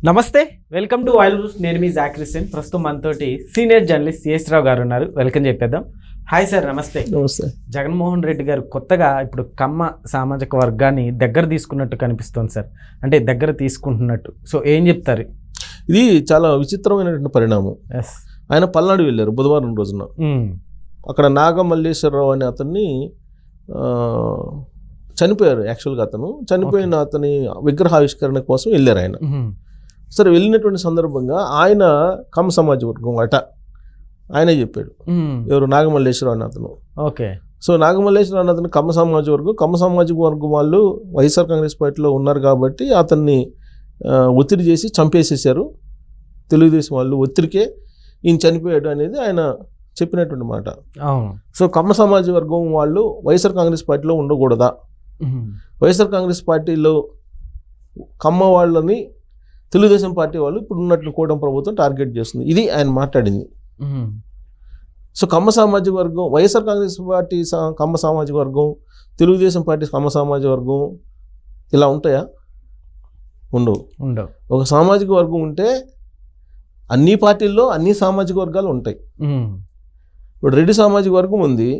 నమస్తే, welcome to wild news. నేను మీ జాక్రిస్టియన్. ప్రస్తుతం మనతోటి సీనియర్ జర్నలిస్ట్ సిఎస్ రావు గారు ఉన్నారు. వెల్కమ్ చెప్పేద్దాం. హాయ్ సార్, నమస్తే. నమస్తే. జగన్మోహన్ రెడ్డి గారు కొత్తగా ఇప్పుడు కమ్మ సామాజిక వర్గాన్ని దగ్గర తీసుకున్నట్టు కనిపిస్తోంది సార్, అంటే దగ్గర తీసుకుంటున్నట్టు. సో ఏం చెప్తారు? ఇది చాలా విచిత్రమైనటువంటి పరిణామం. ఆయన పల్నాడు వెళ్ళారు బుధవారం రోజున. అక్కడ నాగమల్లేశ్వరరావు అనే అతన్ని చనిపోయారు. యాక్చువల్గా అతను చనిపోయిన అతని విగ్రహావిష్కరణ కోసం వెళ్ళారు ఆయన. సరే, వెళ్ళినటువంటి సందర్భంగా ఆయన కమ్మ సమాజ వర్గం అట ఆయనే చెప్పాడు. ఎవరు? నాగమల్లేశ్వరరావు అనే అతను. ఓకే. సో నాగమల్లేశ్వరరావు అనే అతను కమ్మ సమాజ వర్గం. కమ్మ సామాజిక వర్గం వాళ్ళు వైఎస్ఆర్ కాంగ్రెస్ పార్టీలో ఉన్నారు కాబట్టి అతన్ని ఒత్తిడి చేసి చంపేసేసారు. తెలుగుదేశం వాళ్ళు ఒత్తిడికే ఈయన చనిపోయాడు అనేది ఆయన చెప్పినటువంటి మాట. సో కమ్మ సమాజ వర్గం వాళ్ళు వైఎస్ఆర్ కాంగ్రెస్ పార్టీలో ఉండకూడదా? వైఎస్ఆర్ కాంగ్రెస్ పార్టీలో కమ్మ వాళ్ళని తెలుగుదేశం పార్టీ వాళ్ళు ఇప్పుడు ఉన్నట్లు కూటమి ప్రభుత్వం టార్గెట్ చేస్తుంది. ఇది ఆయన మాట్లాడింది. సో కమ్మ సామాజిక వర్గం, వైఎస్ఆర్ కాంగ్రెస్ పార్టీ కమ్మ సామాజిక వర్గం, తెలుగుదేశం పార్టీ కమ్మ సామాజిక వర్గం ఇలా ఉంటాయా? ఉండవు. ఒక సామాజిక వర్గం ఉంటే అన్ని పార్టీల్లో అన్ని సామాజిక వర్గాలు ఉంటాయి. ఇప్పుడు రెడ్డి సామాజిక వర్గం ఉంది.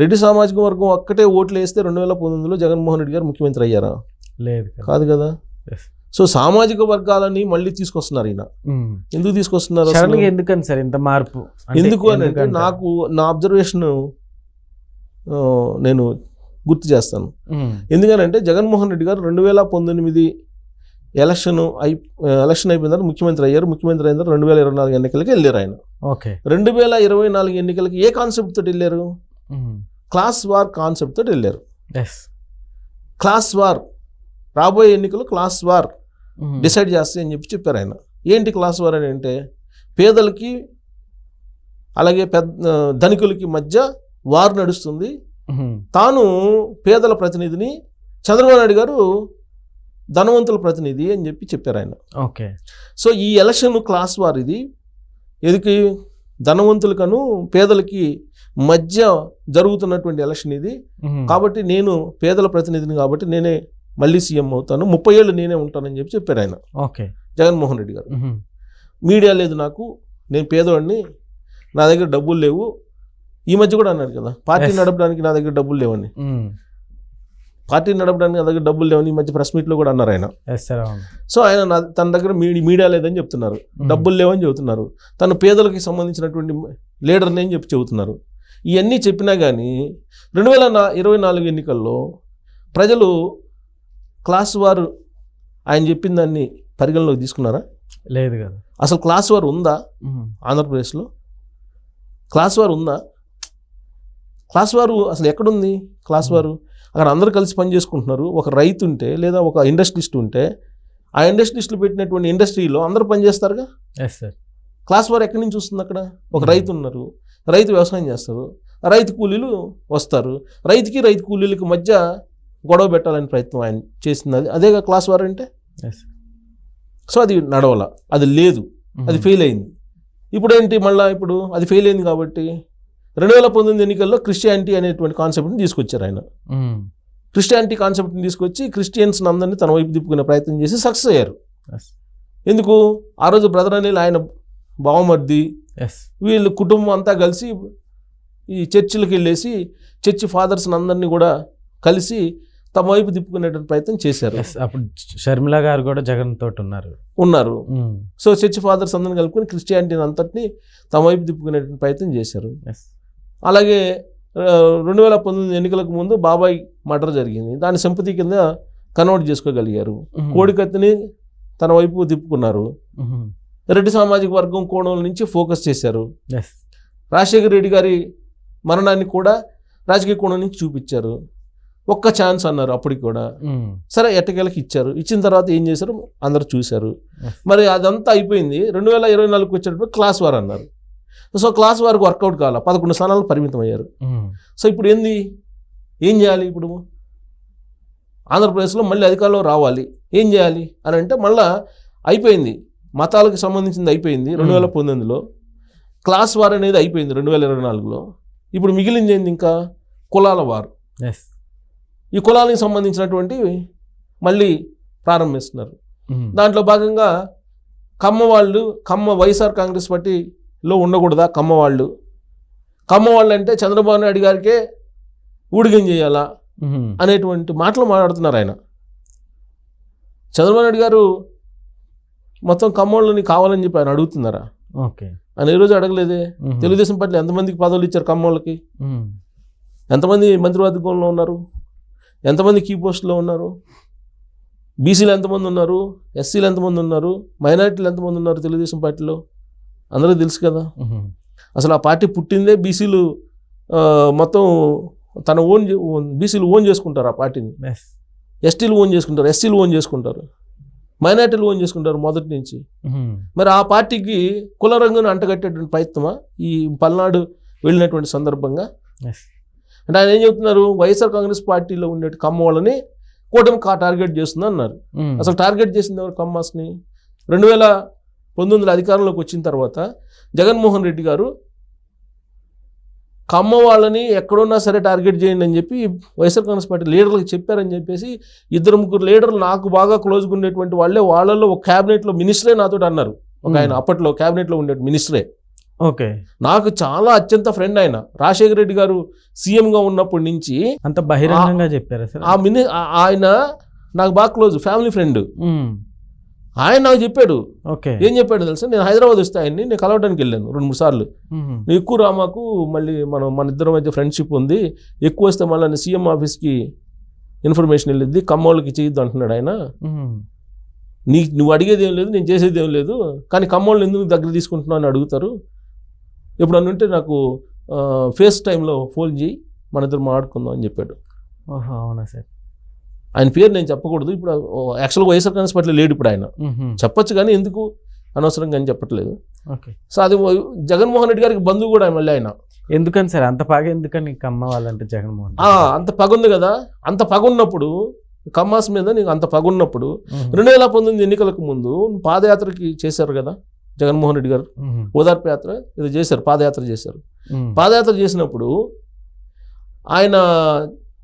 రెడ్డి సామాజిక వర్గం ఒక్కటే ఓట్లు వేస్తే 2019లో జగన్మోహన్ రెడ్డి గారు ముఖ్యమంత్రి అయ్యారా? లేదు, కాదు కదా. సో సామాజిక వర్గాలని మళ్ళీ తీసుకొస్తున్నారు. ఈయన ఎందుకు తీసుకొస్తున్నారు? ఎందుకని సార్ ఇంత మార్పు? ఎందుకు అని అంటే నాకు నా అబ్జర్వేషన్ నేను గుర్తు చేస్తాను. ఎందుకనంటే జగన్మోహన్ రెడ్డి గారు 2019 ఎలక్షన్ అయిపోయిన తర్వాత ముఖ్యమంత్రి అయ్యారు. ముఖ్యమంత్రి అయిన తర్వాత 2024 ఎన్నికలకి వెళ్ళారు ఆయన. 2024 ఎన్నికలకి ఏ కాన్సెప్ట్ తోటి వెళ్ళారు? క్లాస్ వార్ కాన్సెప్ట్ తోటి వెళ్ళారు. క్లాస్ వార్, రాబోయే ఎన్నికలు క్లాస్ వార్ డిసైడ్ చేస్తాయి అని చెప్పారు ఆయన. ఏంటి క్లాస్ వార్ అని అంటే, పేదలకి అలాగే ధనికులకి మధ్య వార్ నడుస్తుంది. తాను పేదల ప్రతినిధిని, చంద్రబాబు నాయుడు గారు ధనవంతుల ప్రతినిధి అని చెప్పారు ఆయన. ఓకే. సో ఈ ఎలక్షన్ క్లాస్ వార్. ఇది ఎదుకి ధనవంతులకను పేదలకి మధ్య జరుగుతున్నటువంటి ఎలక్షన్ ఇది. కాబట్టి నేను పేదల ప్రతినిధిని కాబట్టి నేనే మళ్ళీ సీఎం అవుతాను, 30 ఏళ్ళు నేనే ఉంటానని చెప్పారు ఆయన. ఓకే. జగన్మోహన్ రెడ్డి గారు. మీడియా లేదు నాకు, నేను పేదవాడిని, నా దగ్గర డబ్బులు లేవు. ఈ మధ్య కూడా అన్నాడు కదా, పార్టీ నడపడానికి నా దగ్గర డబ్బులు లేవని. పార్టీ నడపడానికి నా దగ్గర డబ్బులు లేవని ఈ మధ్య ప్రెస్ మీట్లో కూడా అన్నారు ఆయన. సో ఆయన తన దగ్గర మీడియా లేదని చెప్తున్నారు, డబ్బులు లేవని చెబుతున్నారు, తను పేదలకి సంబంధించినటువంటి లీడర్ని అని చెబుతున్నారు. ఇవన్నీ చెప్పినా కానీ 2024 ఎన్నికల్లో ప్రజలు క్లాస్ వార్ ఆయన చెప్పిన దాన్ని పరిగణలోకి తీసుకున్నారా? లేదు కదా. అసలు క్లాస్ వార్ ఉందా ఆంధ్రప్రదేశ్లో? క్లాస్ వార్ ఉందా? క్లాస్ వారు అసలు ఎక్కడుంది? క్లాస్ వారు అక్కడ అందరూ కలిసి పని చేసుకుంటున్నారు. ఒక రైతు ఉంటే లేదా ఒక ఇండస్ట్రిస్ట్ ఉంటే ఆ ఇండస్ట్రిస్టులు పెట్టినటువంటి ఇండస్ట్రీలో అందరూ పనిచేస్తారుగా. క్లాస్ వార్ ఎక్కడి నుంచి వస్తుంది? అక్కడ ఒక రైతు ఉన్నారు, రైతు వ్యవసాయం చేస్తారు, రైతు కూలీలు వస్తారు, రైతుకి రైతు కూలీలకి మధ్య గొడవ పెట్టాలని ప్రయత్నం ఆయన చేసింది. అదేగా క్లాస్ వార్ అంటే. సో అది నడవల, అది లేదు, అది ఫెయిల్ అయింది. ఇప్పుడు ఏంటి మళ్ళీ? ఇప్పుడు అది ఫెయిల్ అయింది కాబట్టి 2019 ఎన్నికల్లో క్రిస్టియానిటీ అనేటువంటి కాన్సెప్ట్ని తీసుకొచ్చారు ఆయన. క్రిస్టియానిటీ కాన్సెప్ట్ని తీసుకొచ్చి క్రిస్టియన్స్ అందరినీ తన వైపు తిప్పుకునే ప్రయత్నం చేసి సక్సెస్ అయ్యారు. ఎందుకు? ఆ రోజు బ్రదర్ అనిల్ ఆయన బావమర్ది వీళ్ళు కుటుంబం అంతా కలిసి ఈ చర్చిలకు వెళ్ళేసి చర్చి ఫాదర్స్ అందరినీ కూడా కలిసి తమ వైపు తిప్పుకునేటువంటి ప్రయత్నం చేశారు. అప్పుడు షర్మిల గారు కూడా జగన్ తోటి ఉన్నారు. సో చర్చి ఫాదర్స్ అందరిని కలుపుకొని క్రిస్టియానిటీని అంతటిని తమ వైపు తిప్పుకునేటువంటి ప్రయత్నం చేశారు. అలాగే 2019 ఎన్నికలకు ముందు బాబాయ్ మర్డర్ జరిగింది, దాని సింపతి కింద కన్వర్ట్ చేసుకోగలిగారు. కోడికత్తిని తన వైపు తిప్పుకున్నారు. రెడ్డి సామాజిక వర్గం కోణం నుంచి ఫోకస్ చేశారు. రాజశేఖర రెడ్డి గారి మరణాన్ని కూడా రాజకీయ కోణం నుంచి చూపించారు. ఒక్క ఛాన్స్ అన్నారు అప్పటికి కూడా. సరే, ఎట్టకేలకు ఇచ్చారు. ఇచ్చిన తర్వాత ఏం చేశారు అందరూ చూశారు. మరి అదంతా అయిపోయింది. 2024 వచ్చేటప్పుడు క్లాస్ వార్ అన్నారు. సో క్లాస్ వారికి వర్కౌట్ కావాలి, 11 స్థానాలు పరిమితం అయ్యారు. సో ఇప్పుడు ఏం చేయాలి? ఇప్పుడు ఆంధ్రప్రదేశ్లో మళ్ళీ అధికారంలో రావాలి, ఏం చేయాలి అని అంటే మళ్ళీ అయిపోయింది, మతాలకు సంబంధించింది అయిపోయింది 2019లో. క్లాస్ వార్ అనేది అయిపోయింది 2024లో. ఇప్పుడు మిగిలింది ఏంది? ఇంకా కులాల వారు. ఈ కులానికి సంబంధించినటువంటి మళ్ళీ ప్రారంభిస్తున్నారు. దాంట్లో భాగంగా కమ్మ వైఎస్ఆర్ కాంగ్రెస్ పార్టీలో ఉండకూడదా కమ్మ వాళ్ళు అంటే చంద్రబాబు నాయుడు గారికే ఊడిగం చేయాలా అనేటువంటి మాటలు మాట్లాడుతున్నారు ఆయన. చంద్రబాబు నాయుడు గారు మొత్తం కమ్మోళ్ళని కావాలని చెప్పి ఆయన అడుగుతున్నారా? ఓకే, ఆయన ఈరోజు అడగలేదే. తెలుగుదేశం పార్టీలో ఎంతమందికి పదవులు ఇచ్చారు కమ్మోళ్ళకి? ఎంతమంది మంత్రివర్గంలో ఉన్నారు? ఎంతమంది కీ పోస్టులో ఉన్నారు? బీసీలు ఎంతమంది ఉన్నారు? ఎస్సీలు ఎంతమంది ఉన్నారు? మైనారిటీలు ఎంతమంది ఉన్నారు తెలుగుదేశం పార్టీలో? అందరికీ తెలుసు కదా. అసలు ఆ పార్టీ పుట్టిందే బీసీలు మొత్తం తన బీసీలు ఓన్ చేసుకుంటారు ఆ పార్టీని. ఎస్టీలు ఓన్ చేసుకుంటారు, ఎస్సీలు ఓన్ చేసుకుంటారు, మైనారిటీలు ఓన్ చేసుకుంటారు మొదటి నుంచి. మరి ఆ పార్టీకి కుల రంగును అంటగట్టేటువంటి ప్రయత్నమా ఈ పల్నాడు వెళ్ళినటువంటి సందర్భంగా? అంటే ఆయన ఏం చెప్తున్నారు? వైఎస్ఆర్ కాంగ్రెస్ పార్టీలో ఉండే కమ్మ వాళ్ళని కూటమి టార్గెట్ చేస్తుంది అన్నారు. అసలు టార్గెట్ చేసింది ఎవరు కమ్మాస్ని? 2019 అధికారంలోకి వచ్చిన తర్వాత జగన్మోహన్ రెడ్డి గారు కమ్మ వాళ్ళని ఎక్కడున్నా సరే టార్గెట్ చేయండి అని చెప్పి వైఎస్ఆర్ కాంగ్రెస్ పార్టీ లీడర్లకు చెప్పారని చెప్పేసి 2-3 లీడర్లు నాకు బాగా క్లోజ్గా ఉండేటువంటి వాళ్ళలో ఒక క్యాబినెట్లో మినిస్టరే నాతో అన్నారు. ఒక ఆయన అప్పట్లో క్యాబినెట్లో ఉండే మినిస్టరే. ఓకే, నాకు చాలా అత్యంత ఫ్రెండ్ ఆయన. రాజశేఖర రెడ్డి గారు సీఎంగా ఉన్నప్పటి నుంచి అంత బహిరంగంగా చెప్పారు సార్. ఆయన నాకు బాగా క్లోజ్, ఫ్యామిలీ ఫ్రెండ్. ఆయన నాకు చెప్పాడు. ఓకే, ఏం చెప్పాడు తెలుసా? నేను హైదరాబాద్ వస్తే ఆయన్ని నేను కలవడానికి వెళ్ళాను 2-3 సార్లు. నువ్వు ఎక్కువ రామాకు, మళ్ళీ మన ఇద్దరం మధ్య ఫ్రెండ్షిప్ ఉంది, ఎక్కువ వస్తే మళ్ళీ సీఎం ఆఫీస్కి ఇన్ఫర్మేషన్ వెళ్ళిద్ది, కమ్మోళ్ళకి చేయొద్దు అంటున్నాడు ఆయన. నువ్వు అడిగేది ఏం లేదు, నేను చేసేది ఏం లేదు, కానీ కమ్మోళ్ళు ఎందుకు దగ్గర తీసుకుంటున్నావు అని అడుగుతారు. ఎప్పుడు అనుంటే నాకు ఫేస్ టైంలో ఫోన్ చేయి, మన ఇద్దరు మాట్లాడుకుందాం అని చెప్పాడు. అవునా సార్? ఆయన పేరు నేను చెప్పకూడదు ఇప్పుడు. యాక్చువల్గా వైఎస్ఆర్ కాంగ్రెస్ పార్టీలో లేడు ఇప్పుడు ఆయన. చెప్పొచ్చు కానీ ఎందుకు అనవసరంగా అని చెప్పట్లేదు. సో అది జగన్మోహన్ రెడ్డి గారికి బంధువు కూడా మళ్ళీ ఆయన. ఎందుకని సార్ అంత పగ? ఎందుకని కమ్మ వాళ్ళంటే జగన్మోహన్? అంత పగ ఉంది కదా. అంత పగ ఉన్నప్పుడు, కమ్మాస్ మీద నీకు అంత పగ ఉన్నప్పుడు 2019 ఎన్నికలకు ముందు పాదయాత్రకి చేశారు కదా జగన్మోహన్ రెడ్డి గారు. ఓదార్పు యాత్ర ఇది చేశారు, పాదయాత్ర చేశారు. పాదయాత్ర చేసినప్పుడు ఆయన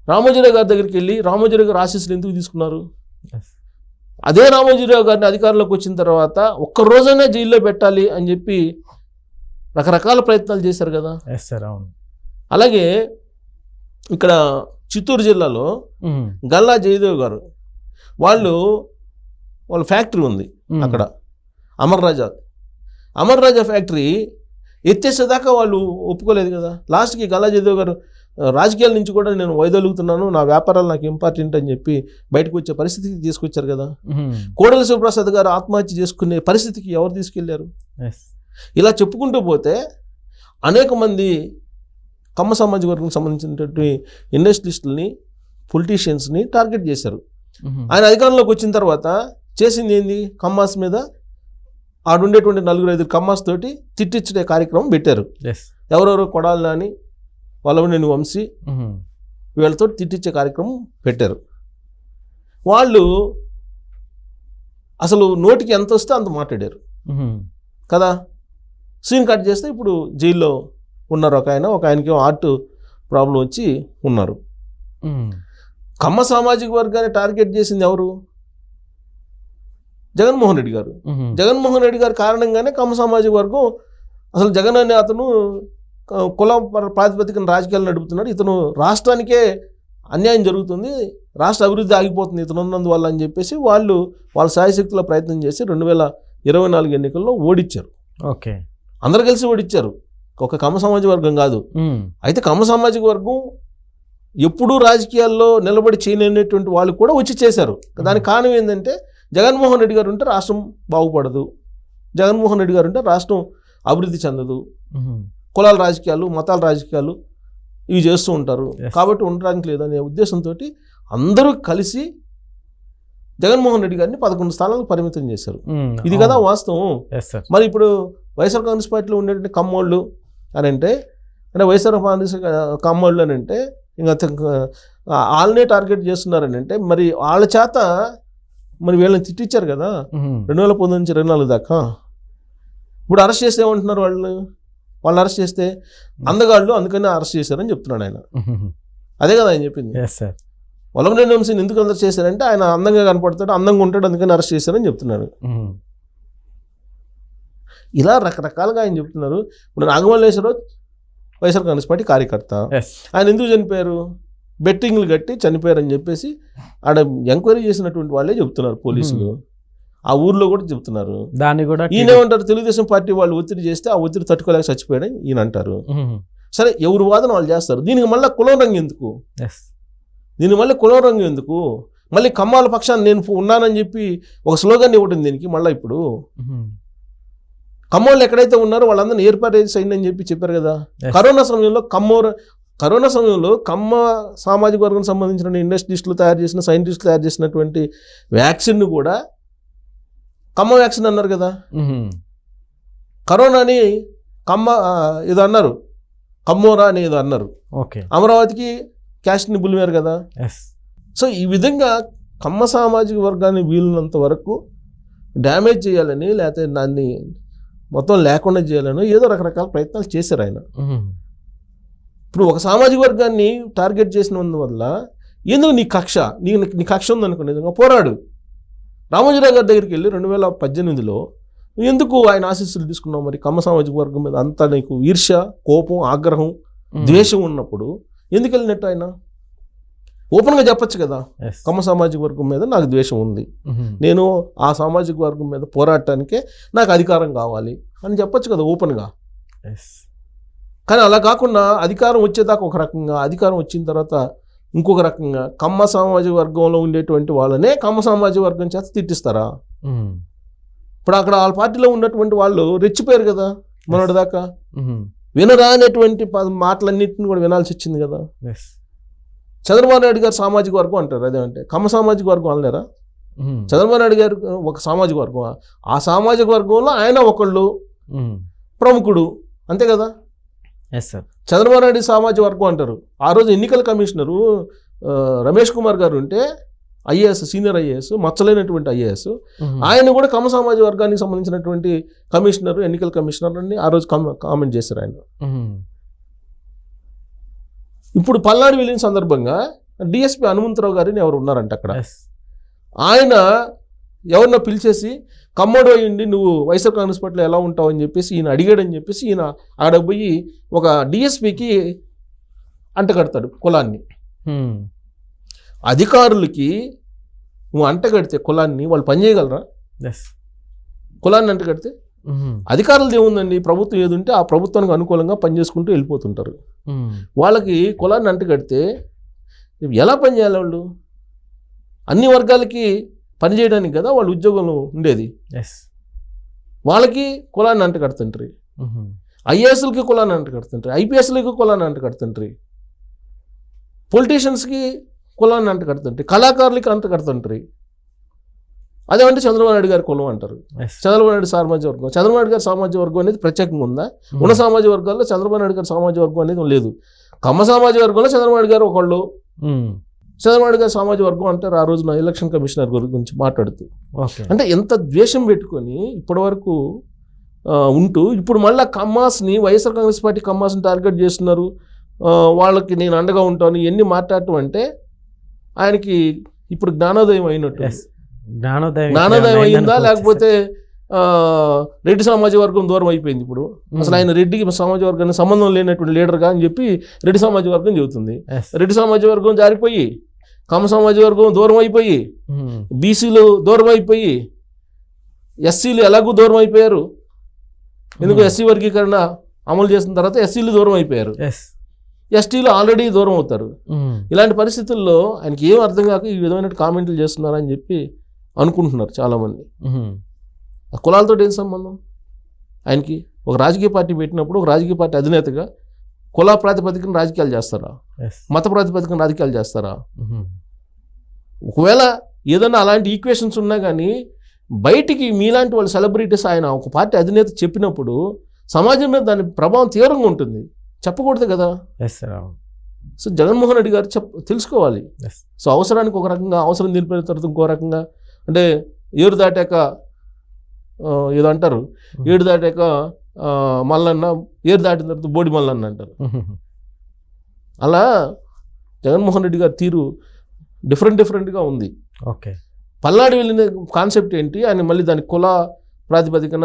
రామోజీరావు గారి దగ్గరికి వెళ్ళి రామోజీరావు గారు ఆశీస్సులు ఎందుకు తీసుకున్నారు? అదే రామోజీరావు గారిని అధికారంలోకి వచ్చిన తర్వాత ఒక్క రోజైనా జైల్లో పెట్టాలి అని చెప్పి రకరకాల ప్రయత్నాలు చేశారు కదా. అలాగే ఇక్కడ చిత్తూరు జిల్లాలో గల్లా జయదేవ్ గారు వాళ్ళ ఫ్యాక్టరీ ఉంది అక్కడ, అమర్ రాజా ఫ్యాక్టరీ ఎత్తేసేదాకా వాళ్ళు ఒప్పుకోలేదు కదా. లాస్ట్కి గల్లా జయదేవ్ గారు రాజకీయాల నుంచి కూడా నేను వైదొలుగుతున్నాను, నా వ్యాపారాలు నాకు ఇంపార్టెంట్ అని చెప్పి బయటకు వచ్చే పరిస్థితికి తీసుకొచ్చారు కదా. కోడెల శివప్రసాద్ గారు ఆత్మహత్య చేసుకునే పరిస్థితికి ఎవరు తీసుకెళ్లారు? ఇలా చెప్పుకుంటూ పోతే అనేక మంది కమ్మ సామాజిక వర్గం సంబంధించినటువంటి ఇండస్ట్రియలిస్టులని, పొలిటీషియన్స్ని టార్గెట్ చేశారు. ఆయన అధికారంలోకి వచ్చిన తర్వాత చేసింది ఏంది? కమ్మాస్ మీద ఆడుండేటువంటి 4-5 కమ్మాస్ తోటి తిట్టించే కార్యక్రమం పెట్టారు. ఎవరెవరో కొడాలి నాని, వల్లభనేని వంశీ, వీళ్ళతో తిట్టించే కార్యక్రమం పెట్టారు. వాళ్ళు అసలు నోటికి ఎంత వస్తే అంత మాట్లాడారు కదా. సీన్ కట్ చేస్తే ఇప్పుడు జైల్లో ఉన్నారు ఒక ఆయనకి హార్ట్ ప్రాబ్లం వచ్చి ఉన్నారు. కమ్మ సామాజిక వర్గాన్ని టార్గెట్ చేసింది ఎవరు? జగన్మోహన్ రెడ్డి గారు. జగన్మోహన్ రెడ్డి గారి కారణంగానే కమ్మ సామాజిక వర్గం, అసలు జగన్ అనే అతను కుల ప్రాతిపదికన రాజకీయాలు నడుపుతున్నాడు, ఇతను రాష్ట్రానికే అన్యాయం జరుగుతుంది, రాష్ట్ర అభివృద్ధి ఆగిపోతుంది ఇతను ఉన్నందువల్ల అని చెప్పేసి వాళ్ళ సాయశక్తుల ప్రయత్నం చేసి 2024 ఎన్నికల్లో ఓడించారు. ఓకే, అందరు కలిసి ఓడించారు, ఒక కమ్మ సామాజిక వర్గం కాదు. అయితే కమ్మ సామాజిక వర్గం ఎప్పుడూ రాజకీయాల్లో నిలబడి చేయలేనటువంటి వాళ్ళు కూడా వచ్చి చేశారు. దానికి కారణం ఏంటంటే జగన్మోహన్ రెడ్డి గారు ఉంటే రాష్ట్రం బాగుపడదు, జగన్మోహన్ రెడ్డి గారు ఉంటే రాష్ట్రం అభివృద్ధి చెందదు, కులాల రాజకీయాలు, మతాల రాజకీయాలు ఇవి చేస్తూ ఉంటారు, కాబట్టి ఉండడానికి లేదనే ఉద్దేశంతో అందరూ కలిసి జగన్మోహన్ రెడ్డి గారిని 11 స్థానాలకు పరిమితం చేశారు. ఇది కదా వాస్తవం. మరి ఇప్పుడు వైఎస్ఆర్ కాంగ్రెస్ పార్టీలో ఉండేటువంటి కమ్మోళ్ళు అని అంటే వైఎస్ఆర్ కాంగ్రెస్ కమ్మోళ్ళు అని అంటే ఇంకా వాళ్ళనే టార్గెట్ చేస్తున్నారని అంటే మరి వాళ్ళ చేత మరి వీళ్ళని తిట్టించారు కదా 2019 నుంచి 2024 దాకా. ఇప్పుడు అరెస్ట్ చేస్తే ఏమంటున్నారు వాళ్ళు అరెస్ట్ చేస్తే అందగాళ్ళు అందుకని అరెస్ట్ చేశారని చెప్తున్నాడు ఆయన. అదే కదా ఆయన చెప్పింది. వల్లభనేని వంశీని ఎందుకు అరెస్ట్ చేశారంటే ఆయన అందంగా కనపడతాడు, అందంగా ఉంటాడు, అందుకని అరెస్ట్ చేశారని చెప్తున్నారు. ఇలా రకరకాలుగా ఆయన చెప్తున్నారు. ఇప్పుడు నాగమల్లేశ్వరరావు వైఎస్ఆర్ కాంగ్రెస్ పార్టీ కార్యకర్త, ఆయన ఎందుకు చనిపోయారు, బెట్టింగ్లు కట్టి చనిపోయారని చెప్పేసి ఆడ ఎంక్వైరీ చేసినటువంటి వాళ్ళే చెప్తున్నారు పోలీసులు, ఆ ఊర్లో కూడా చెప్తున్నారు. దాన్ని కూడా ఈయనేమంటారు, తెలుగుదేశం పార్టీ వాళ్ళు ఒత్తిడి చేస్తే ఆ ఒత్తిడి తట్టుకోలేక చచ్చిపోయాడని ఈయన అంటారు. సరే, ఎవరు వాదన వాళ్ళు చేస్తారు. దీనికి మళ్ళీ కులం రంగు ఎందుకు, దీని మళ్ళీ కులం రంగు ఎందుకు, మళ్ళీ కమ్మాల పక్షాన్ని నేను ఉన్నానని చెప్పి ఒక స్లోగన్ ఇవ్వడం దీనికి మళ్ళీ ఇప్పుడు కమ్మోళ్ళు ఎక్కడైతే ఉన్నారో వాళ్ళందరినీ ఏర్పాటు అయింది అని చెప్పి చెప్పారు కదా. కరోనా సమయంలో కమ్మ సామాజిక వర్గం సంబంధించిన ఇండస్ట్రీస్టులు తయారు చేసిన, సైంటిస్టులు తయారు చేసినటువంటి వ్యాక్సిన్ కూడా కమ్మ వ్యాక్సిన్ అన్నారు కదా. కరోనాని కమ్మ ఏదో అన్నారు, కమ్మోరా అని ఏదో అన్నారు. అమరావతికి క్యాస్ట్ని బులిమారు కదా. సో ఈ విధంగా కమ్మ సామాజిక వర్గాన్ని వీలున్నంత వరకు డ్యామేజ్ చేయాలని, లేకపోతే దాన్ని మొత్తం లేకుండా చేయాలని ఏదో రకరకాల ప్రయత్నాలు చేశారు ఆయన. ఇప్పుడు ఒక సామాజిక వర్గాన్ని టార్గెట్ చేసినందువల్ల ఎందుకు నీ కక్ష ఉందనుకో, నిజంగా పోరాడు. రామోజీరావు గారి దగ్గరికి వెళ్ళి 2018లో ఎందుకు ఆయన ఆశీస్సులు తీసుకున్నావు, మరి కమ్మ సామాజిక వర్గం మీద అంతా నీకు ఈర్ష్య, కోపం, ఆగ్రహం, ద్వేషం ఉన్నప్పుడు ఎందుకు వెళ్ళినట్టు ఆయన ఓపెన్గా చెప్పచ్చు కదా. కమ్మ సామాజిక వర్గం మీద నాకు ద్వేషం ఉంది, నేను ఆ సామాజిక వర్గం మీద పోరాటానికే నాకు అధికారం కావాలి అని చెప్పచ్చు కదా ఓపెన్గా. కానీ అలా కాకుండా అధికారం వచ్చేదాకా ఒక రకంగా, అధికారం వచ్చిన తర్వాత ఇంకొక రకంగా కమ్మ సామాజిక వర్గంలో ఉండేటువంటి వాళ్ళనే కమ్మ సామాజిక వర్గం చేత తిట్టిస్తారా. ఇప్పుడు అక్కడ వాళ్ళ పార్టీలో ఉన్నటువంటి వాళ్ళు రెచ్చిపోయారు కదా మొన్నటిదాకా. వినరా అనేటువంటి మాటలన్నింటిని కూడా వినాల్సి వచ్చింది కదా. చంద్రబాబు నాయుడు గారు సామాజిక వర్గం అంటారు, అదేమంటే కమ్మ సామాజిక వర్గం అనలేరా. చంద్రబాబు నాయుడు గారు ఒక సామాజిక వర్గం, ఆ సామాజిక వర్గంలో ఆయన ఒకళ్ళు ప్రముఖుడు, అంతే కదా. చంద్రబాబు నాయుడు సామాజిక వర్గం అంటారు. ఆ రోజు ఎన్నికల కమిషనరు రమేష్ కుమార్ గారు ఉంటే, ఐఏఎస్, సీనియర్ ఐఏఎస్, మచ్చలేనటువంటి ఐఏఎస్, ఆయన కూడా కమ్మ సామాజిక వర్గానికి సంబంధించినటువంటి కమిషనర్, ఎన్నికల కమిషనర్ అని ఆ రోజు కామెంట్ చేశారు ఆయన. ఇప్పుడు పల్నాడు వెళ్ళిన సందర్భంగా డిఎస్పీ హనుమంతరావు గారిని ఎవరు ఉన్నారంట అక్కడ, ఆయన ఎవరినో పిలిచేసి కమ్మోడు అయ్యిండి నువ్వు వైఎస్ఆర్ కాంగ్రెస్ పార్టీలో ఎలా ఉంటావు అని చెప్పేసి ఈయన అడిగాడని చెప్పేసి ఈయన ఆడ పోయి ఒక డిఎస్పీకి అంటగడతాడు కులాన్ని. అధికారులకి నువ్వు అంటగడితే కులాన్ని వాళ్ళు పనిచేయగలరా? కులాన్ని అంటగడితే అధికారులది ఏముందండి, ప్రభుత్వం ఏది ఉంటే ఆ ప్రభుత్వానికి అనుకూలంగా పనిచేసుకుంటూ వెళ్ళిపోతుంటారు. వాళ్ళకి కులాన్ని అంటగడితే ఎలా పనిచేయాలి వాళ్ళు? అన్ని వర్గాలకి పనిచేయడానికి కదా వాళ్ళు ఉద్యోగంలో ఉండేది. వాళ్ళకి కులాన్ని అంటగడుతుంటారు, ఐఏఎస్లకి కులాన్ని అంటగడుతుంటారు, ఐపీఎస్లకి కులాన్ని అంటగడుతుంటారు, పొలిటీషియన్స్కి కులాన్ని అంటగడుతుంటారు, కళాకారులకి అంటగడుతుంటారు. అదేమంటే చంద్రబాబు నాయుడు గారి కులం అంటారు. చంద్రబాబు నాయుడు సామాజిక వర్గం, చంద్రబాబు నాయుడు గారి సామాజిక వర్గం అనేది ప్రత్యేకంగా ఉందా? ఉన్న సామాజిక వర్గాల్లో చంద్రబాబు నాయుడు గారి సామాజిక వర్గం అనేది లేదు. కమ్మ సామాజిక వర్గంలో చంద్రబాబు నాయుడు గారు ఒకళ్ళు, చంద్రబాబు నాయుడు గారి సామాజిక వర్గం అంటారు ఆ రోజున ఎలక్షన్ కమిషనర్ గురించి మాట్లాడుతూ. అంటే ఎంత ద్వేషం పెట్టుకొని ఇప్పటి వరకు ఉంటూ ఇప్పుడు మళ్ళీ కమ్మాస్ని, వైఎస్ఆర్ కాంగ్రెస్ పార్టీ కమ్మాస్ని టార్గెట్ చేస్తున్నారు, వాళ్ళకి నేను అండగా ఉంటాను ఇవన్నీ మాట్లాడటం అంటే ఆయనకి ఇప్పుడు జ్ఞానోదయం అయినట్టు. జ్ఞానోదయం అయిందా లేకపోతే రెడ్డి సామాజిక వర్గం దూరం అయిపోయింది ఇప్పుడు? అసలు ఆయన రెడ్డికి సామాజిక వర్గానికి సంబంధం లేనటువంటి లీడర్గా అని చెప్పి రెడ్డి సామాజిక వర్గం చెబుతుంది. రెడ్డి సామాజిక వర్గం జారిపోయి కమ్మ సామాజిక వర్గం దూరం అయిపోయి, బీసీలు దూరం అయిపోయి, ఎస్సీలు ఎలాగూ దూరం అయిపోయారు. ఎందుకు ఎస్సీ వర్గీకరణ అమలు చేసిన తర్వాత ఎస్సీలు దూరం అయిపోయారు, ఎస్టీలు ఆల్రెడీ దూరం అవుతారు. ఇలాంటి పరిస్థితుల్లో ఆయనకి ఏం అర్థం కాక ఈ విధమైన కామెంట్లు చేస్తున్నారని చెప్పి అనుకుంటున్నారు చాలామంది. ఆ కులాలతో ఏం సంబంధం ఆయనకి? ఒక రాజకీయ పార్టీ పెట్టినప్పుడు ఒక రాజకీయ పార్టీ అధినేతగా కుల ప్రాతిపదికన రాజకీయాలు చేస్తారా, మత ప్రాతిపదికన రాజకీయాలు చేస్తారా? ఒకవేళ ఏదన్నా అలాంటి ఈక్వేషన్స్ ఉన్నా కానీ బయటికి మీలాంటి వాళ్ళు సెలబ్రిటీస్ ఆయన ఒక పార్టీ అధినేత చెప్పినప్పుడు సమాజం మీద దాని ప్రభావం తీవ్రంగా ఉంటుంది. చెప్పకూడదు కదా. సో జగన్మోహన్ రెడ్డి గారు తెలుసుకోవాలి. సో అవసరానికి ఒక రకంగా, అవసరం తీరిపోయిన తర్వాత ఇంకో రకంగా, అంటే ఏరు దాటాక ఏదో అంటారు, ఏడు దాటాక మల్లన్న, ఏరు దాటిన తర్వాత బోడి మల్లన్న అంటారు. అలా జగన్మోహన్ రెడ్డి గారి తీరు డిఫరెంట్గా ఉంది. ఓకే. పల్నాడు వెళ్ళిన కాన్సెప్ట్ ఏంటి, ఆయన మళ్ళీ దాని కుల ప్రాతిపదికన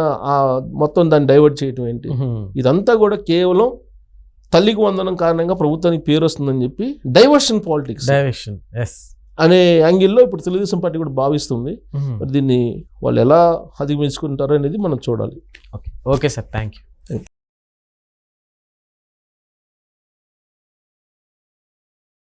మొత్తం దాన్ని డైవర్ట్ చేయటం ఏంటి, ఇదంతా కూడా కేవలం తల్లికి వందనం కారణంగా ప్రభుత్వానికి పేరు వస్తుందని చెప్పి డైవర్షన్ పాలిటిక్స్ అనే యాంగిల్లో ఇప్పుడు తెలుగుదేశం పార్టీ కూడా భావిస్తుంది. మరి దీన్ని వాళ్ళు ఎలా అధిగమించుకుంటారో అనేది మనం చూడాలి. Okay sir, thank you.